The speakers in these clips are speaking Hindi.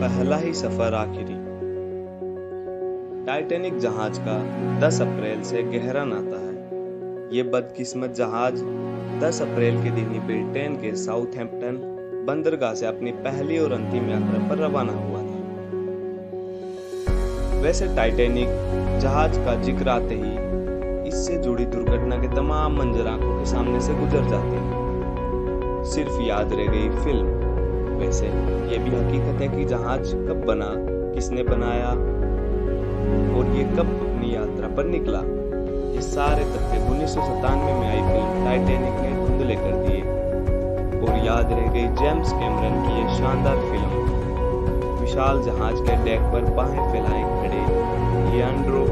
पहला ही सफर आखिरी। टाइटैनिक जहाज का 10 अप्रैल से गहरा नाता है। ये बदकिस्मत जहाज 10 अप्रैल के दिन ही ब्रिटेन के साउथहैम्पटन बंदरगाह से अपनी पहली और अंतिम यात्रा पर रवाना हुआ था। वैसे टाइटैनिक जहाज का जिक्र आते ही इससे जुड़ी दुर्घटना के तमाम मंजर आंखों के सामने से गुजर जाते हैं, सिर्फ याद रह गई फिल्म। वैसे ये भी हकीकत है कि जहाज कब बना, किसने बनाया और ये कब अपनी यात्रा पर निकला, ये सारे तथ्य 1997 में आई फिल्म टाइटैनिक ने धुंधले कर दिए। और याद रह गई जेम्स कैमरन की ये शानदार फिल्म। विशाल जहाज के डेक पर बाहें फैलाए खड़े लिएंड्रो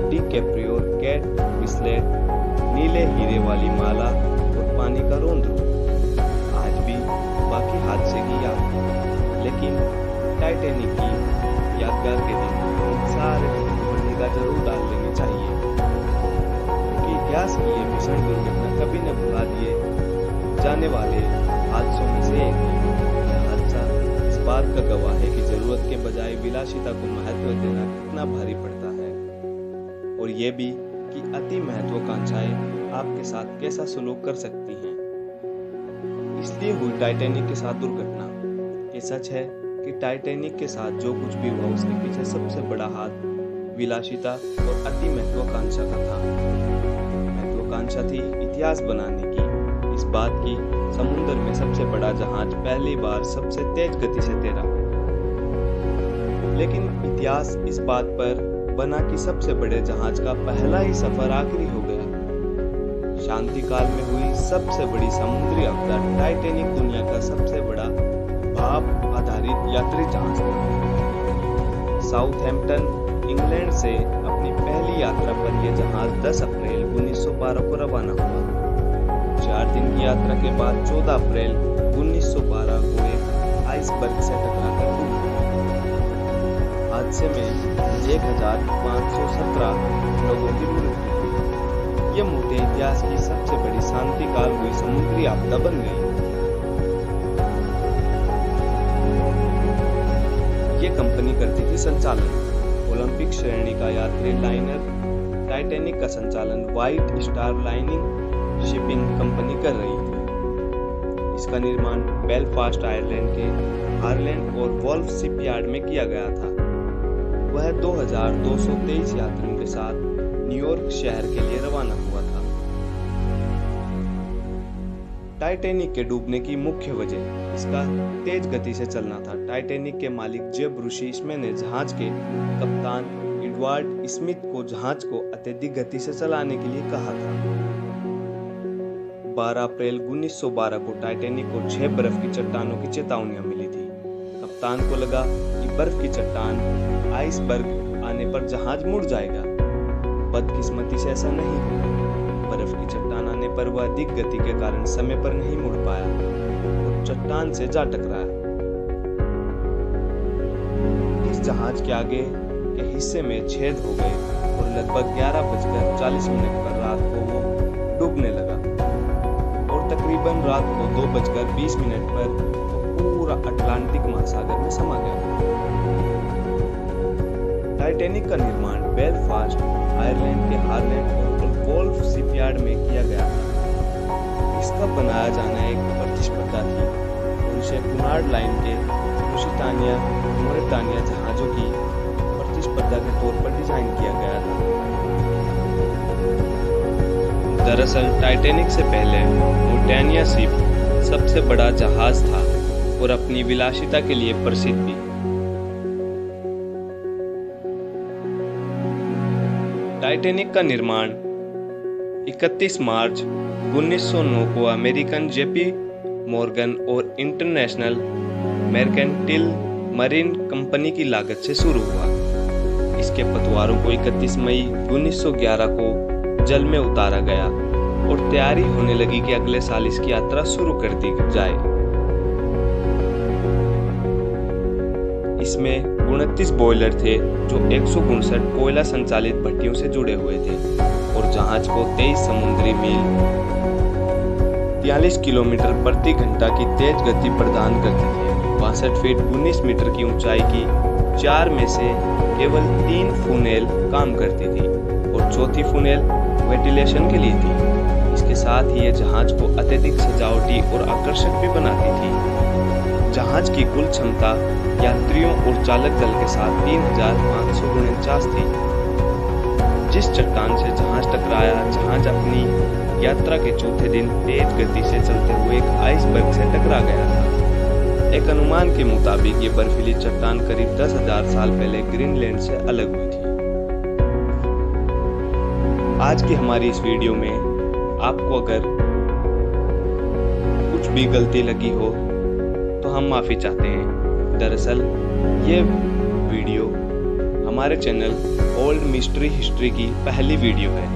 डिकैप्रियो, केट विंसलेट, नीले हीरे वाली माला और पानी का रोंदरू। आज भी बाकी हादसे की याद है, लेकिन टाइटैनिक की यादगार के दिन इन सारे पर निगाह जरूर डाल लेनी चाहिए, क्योंकि इतिहास की ये भीषण दुर्घटना कभी न भुला दिए जाने वाले हादसों में से एक है। यह हादसा इस बात का गवाह है कि जरूरत के बजाय विलासिता को महत्व देना कितना भारी पड़ता है, और ये भी कि अति महत्वाकांक्षाएं आपके साथ कैसा सलूक कर सकती हैं। इसलिए हुई टाइटैनिक के साथ दुर्घटना। ये सच है कि टाइटैनिक के साथ जो कुछ भी हुआ उसके पीछे सबसे बड़ा हाथ विलासिता और अति महत्वाकांक्षा का था। महत्वाकांक्षा थी इतिहास बनाने की, इस बात की समुद्र में सबसे बड़ा जहाज पहली बार सबसे तेज गति से तैरा। लेकिन इतिहास इस बात पर बना कि सबसे बड़े जहाज का पहला ही सफर आखिरी हो गया। शांति काल में हुई सबसे बड़ी समुद्री आपदा टाइटैनिक दुनिया का सबसे बड़ा भाप आधारित यात्री जहाज था। साउथहैम्पटन इंग्लैंड से अपनी पहली यात्रा पर यह जहाज 10 अप्रैल 1912 को रवाना हुआ। 4 दिन की यात्रा के बाद 14 अप्रैल 1912 को एक आइसबर्ग से टकराकर डूब गया। हादसे में 1517 लोगों की मृत्यु हुई। यह मोटे इतिहास की सबसे बड़ी शांति काल हुई समुद्री आपदा बन गई। ये कंपनी करती थी संचालन। ओलंपिक श्रेणी का यात्री लाइनर टाइटैनिक का संचालन white star lining shipping company कर रही थी। इसका निर्माण बेलफास्ट आयरलैंड के हारलैंड और वोल्फ शिपयार्ड में किया गया था। वह 2223 यात्रियों के साथ न्यूयॉर्क शहर के लिए रवाना हुआ था। टाइटैनिक के डूबने की मुख्य वजह इसका तेज गति से चलना था। टाइटैनिक के मालिक जेब रुशीस्मे ने जहाज के कप्तान एडवर्ड स्मिथ को जहाज को अत्यधिक गति से चलाने के लिए कहा था। 12 अप्रैल 1912 को टाइटैनिक को 6 बर्फ की चट्टानों की चेतावनियां मिली थी। कप्तान को लगा कि बर्फ की चट्टान आइसबर्ग आने पर जहाज मुड़ जाएगा। बदकिस्मती से ऐसा नहीं हुआ। बर्फ की चट्टान आने पर वह अधिक गति के कारण समय पर नहीं मुड़ पाया और चट्टान से जा टकराया। इस जहाज के आगे के हिस्से में छेद हो गए और लगभग 11:40 पर रात को वो डूबने लगा और तकरीबन रात को 2:20 पर पूरा अटलांटिक महासागर में समा गया। टाइटैनिक का निर्माण बेलफास्ट आयरलैंड के हारलैंड और वोल्फ शिपयार्ड में किया गया था। इसका बनाया जाना एक प्रतिस्पर्धा थी और उसे कुनार्ड लाइन के लुसितानिया मोरिटानिया जहाजों की प्रतिस्पर्धा के तौर पर डिजाइन किया गया था। दरअसल टाइटैनिक से पहले मोरिटानिया शिप सबसे बड़ा जहाज था और अपनी विलासिता के लिए प्रसिद्ध भी। टाइटैनिक का निर्माण 31 मार्च 1909 को अमेरिकन जेपी मॉर्गन और इंटरनेशनल मर्केंटाइल मरीन कंपनी की लागत से शुरू हुआ। इसके पतवारों को 31 मई 1911 को जल में उतारा गया और तैयारी होने लगी कि अगले साल इसकी यात्रा शुरू कर दी जाए। इसमें 29 बॉयलर थे जो 159 कोयला संचालित भट्टियों से जुड़े हुए थे और जहाज को 23 समुद्री मील 43 किलोमीटर प्रति घंटा की तेज गति प्रदान करते थे। 62 फीट 19 मीटर की ऊंचाई की 4 में से केवल 3 फुनेल काम करती थी और चौथी फुनेल वेंटिलेशन के लिए थी। इसके साथ ही यह जहाज को अत्यधिक सजावटी और आकर्षक भी बनाती थी। जहाज की कुल क्षमता यात्रियों और चालक दल के साथ 3549 थी। जिस चट्टान से जहाज टकराया, जहाज अपनी यात्रा के चौथे दिन तेज गति से चलते हुए एक आइसबर्ग से टकरा गया था। एक अनुमान के मुताबिक ये बर्फीली चट्टान करीब 10,000 साल पहले ग्रीनलैंड से अलग हुई थी। आज की हमारी इस वीडियो में आपको अगर कुछ भी गलती लगी हो तो हम माफ़ी चाहते हैं। दरअसल ये वीडियो हमारे चैनल ओल्ड मिस्ट्री हिस्ट्री की पहली वीडियो है।